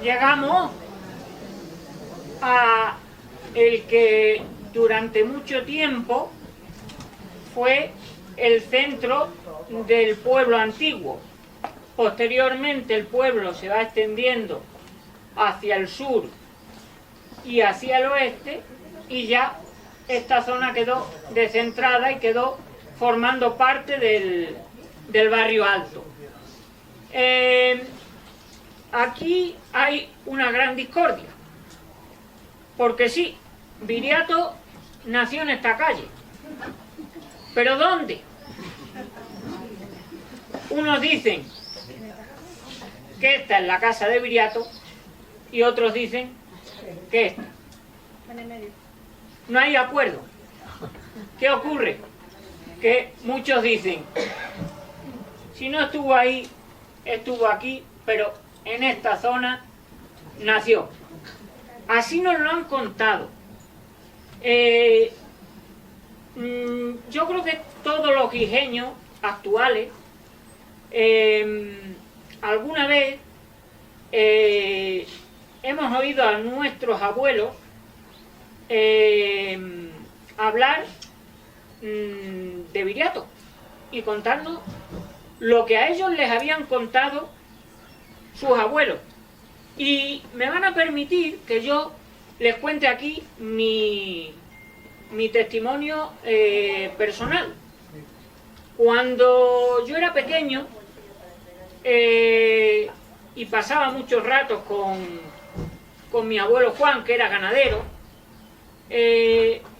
llegamos a el que durante mucho tiempo fue el centro del pueblo antiguo. Posteriormente el pueblo se va extendiendo hacia el sur y hacia el oeste, y ya esta zona quedó descentrada y quedó formando parte del barrio alto. Aquí hay una gran discordia, porque sí, Viriato nació en esta calle, ¿pero dónde? Unos dicen que esta es la casa de Viriato y otros dicen que esta. No hay acuerdo. ¿Qué ocurre? Que muchos dicen, si no estuvo ahí, estuvo aquí, pero en esta zona nació. Así nos lo han contado. Yo creo que todos los guijeños actuales alguna vez hemos oído a nuestros abuelos hablar de Viriato y contarnos lo que a ellos les habían contado sus abuelos. Y me van a permitir que yo les cuente aquí mi testimonio personal. Cuando yo era pequeño y pasaba muchos ratos con mi abuelo Juan, que era ganadero,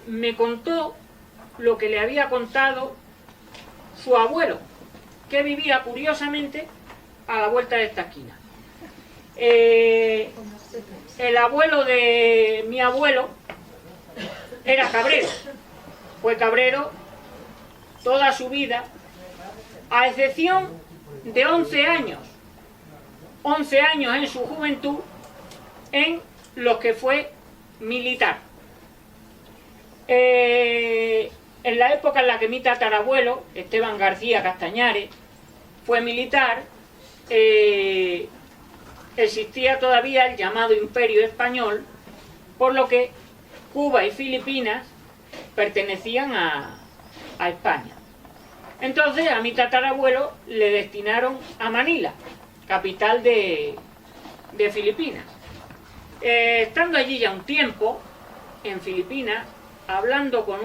me contó lo que le había contado su abuelo, que vivía curiosamente a la vuelta de esta esquina. El abuelo de mi abuelo era cabrero, fue cabrero toda su vida, a excepción de 11 años en su juventud, en los que fue militar. En la época en la que mi tatarabuelo, Esteban García Castañares, fue militar, existía todavía el llamado Imperio Español, por lo que Cuba y Filipinas pertenecían a España. Entonces a mi tatarabuelo le destinaron a Manila, capital de Filipinas. Estando allí ya un tiempo, en Filipinas, hablando con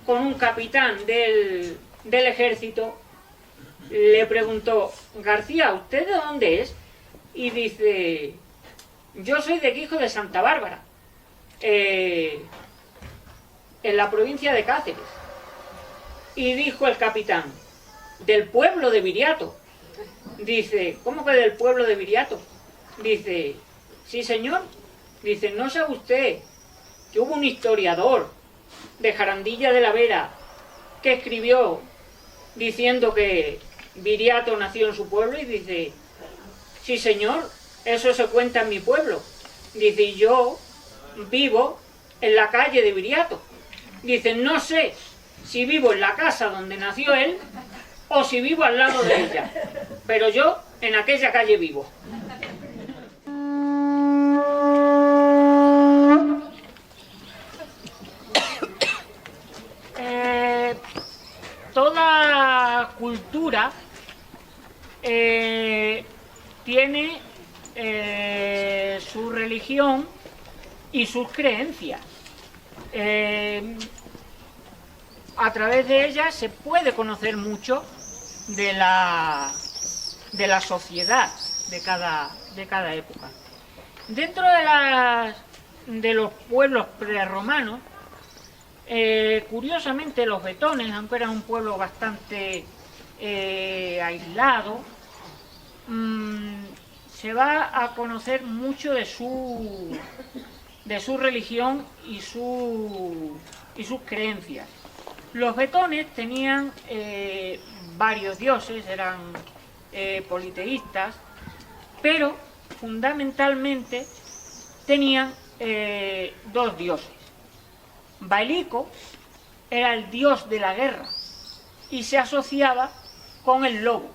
un capitán del ejército, le preguntó: García, ¿usted de dónde es? Y dice: yo soy de Quijo de Santa Bárbara, en la provincia de Cáceres. Y dijo el capitán: del pueblo de Viriato. Dice: ¿cómo que del pueblo de Viriato? Dice: sí, señor. Dice: ¿no sabe usted que hubo un historiador de Jarandilla de la Vera que escribió diciendo que Viriato nació en su pueblo? Y dice: sí, señor, eso se cuenta en mi pueblo. Dice: y yo vivo en la calle de Viriato. Dice: no sé si vivo en la casa donde nació él o si vivo al lado de ella, pero yo en aquella calle vivo. Toda cultura tiene su religión y sus creencias. A través de ellas se puede conocer mucho de la sociedad de cada época. Dentro de los pueblos prerromanos, curiosamente los vetones, aunque eran un pueblo bastante aislado, se va a conocer mucho de su religión y sus creencias. Los vetones tenían varios dioses, eran politeístas, pero fundamentalmente tenían dos dioses. Bailico era el dios de la guerra y se asociaba con el lobo.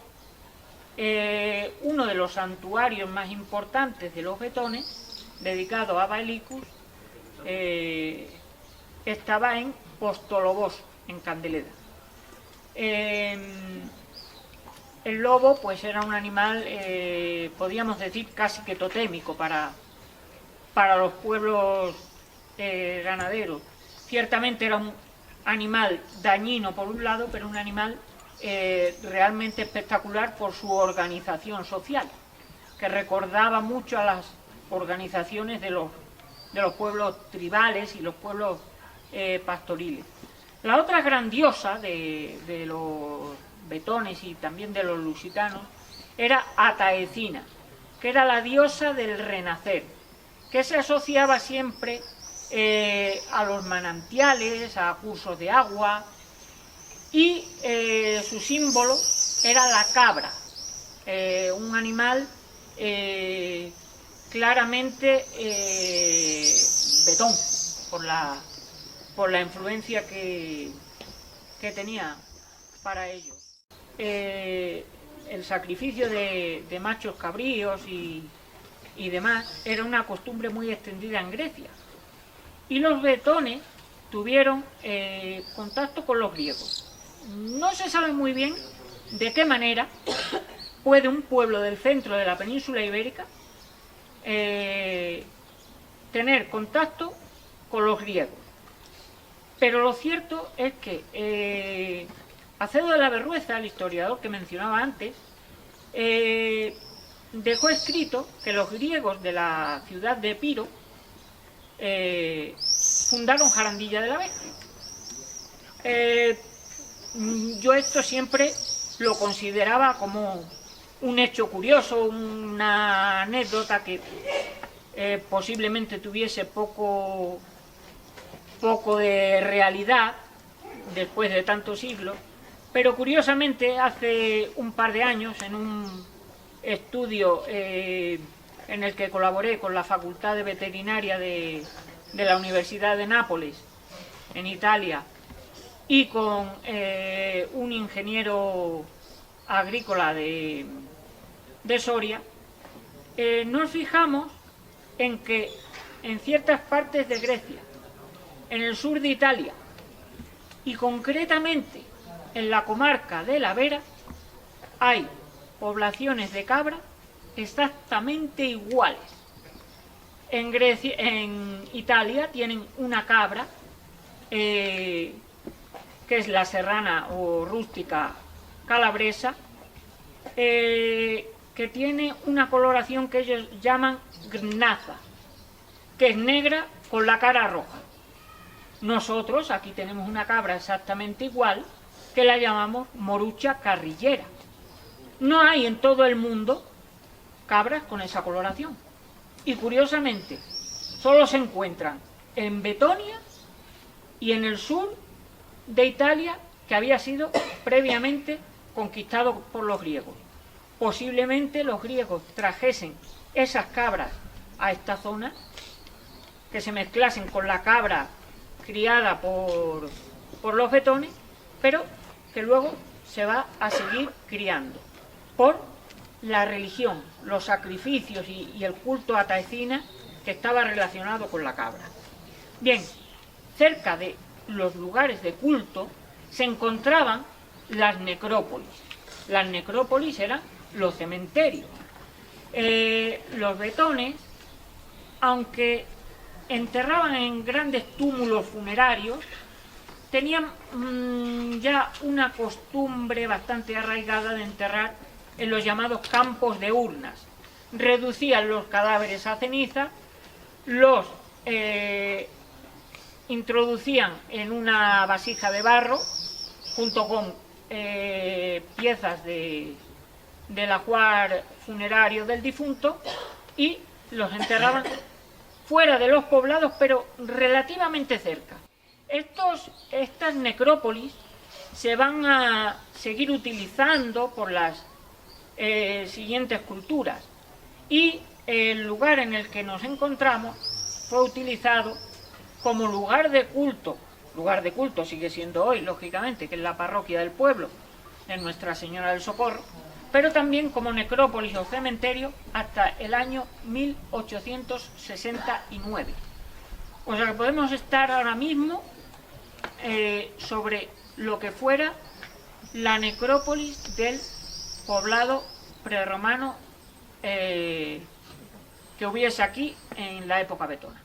uno de los santuarios más importantes de los betones, dedicado a Bailicus, estaba en Postolobos, en Candeleda. El lobo pues era un animal, podríamos decir, casi que totémico para los pueblos ganaderos. Ciertamente era un animal dañino por un lado, pero un animal realmente espectacular por su organización social, que recordaba mucho a las organizaciones de los pueblos tribales y los pueblos pastoriles. La otra gran diosa de los betones y también de los lusitanos era Ataecina, que era la diosa del renacer, que se asociaba siempre a los manantiales, a cursos de agua, y su símbolo era la cabra, un animal claramente betón, por la influencia que tenía para ello. El sacrificio de machos cabríos y demás era una costumbre muy extendida en Grecia. Y los betones tuvieron contacto con los griegos. No se sabe muy bien de qué manera puede un pueblo del centro de la península ibérica tener contacto con los griegos. Pero lo cierto es que Acedo de la Berrueza, el historiador que mencionaba antes, dejó escrito que los griegos de la ciudad de Epiro fundaron Jarandilla de la Vega. Yo esto siempre lo consideraba como un hecho curioso, una anécdota que posiblemente tuviese poco de realidad después de tantos siglos, pero curiosamente hace un par de años, en un estudio en el que colaboré con la Facultad de Veterinaria de la Universidad de Nápoles, en Italia, y con un ingeniero agrícola de Soria, nos fijamos en que en ciertas partes de Grecia, en el sur de Italia y concretamente en la comarca de la Vera, hay poblaciones de cabra exactamente iguales. En Italia tienen una cabra que es la serrana o rústica calabresa, que tiene una coloración que ellos llaman gnaza, que es negra con la cara roja. Nosotros aquí tenemos una cabra exactamente igual, que la llamamos morucha carrillera. No hay en todo el mundo cabras con esa coloración. Y curiosamente, solo se encuentran en Betonia y en el sur de Italia, que había sido previamente conquistado por los griegos. Posiblemente los griegos trajesen esas cabras a esta zona, que se mezclasen con la cabra criada por los betones, pero que luego se va a seguir criando por la religión, los sacrificios y el culto a Taecina que estaba relacionado con la cabra. Bien, cerca de los lugares de culto se encontraban las necrópolis. Las necrópolis eran los cementerios. Los betones, aunque enterraban en grandes túmulos funerarios, tenían ya una costumbre bastante arraigada de enterrar en los llamados campos de urnas. Reducían los cadáveres a ceniza, los introducían en una vasija de barro junto con piezas del ajuar funerario del difunto y los enterraban fuera de los poblados, pero relativamente cerca. Estas necrópolis se van a seguir utilizando por las siguientes culturas, y el lugar en el que nos encontramos fue utilizado como lugar de culto sigue siendo hoy, lógicamente, que es la parroquia del pueblo de Nuestra Señora del Socorro, pero también como necrópolis o cementerio hasta el año 1869. O sea que podemos estar ahora mismo sobre lo que fuera la necrópolis del poblado prerromano que hubiese aquí en la época vetona.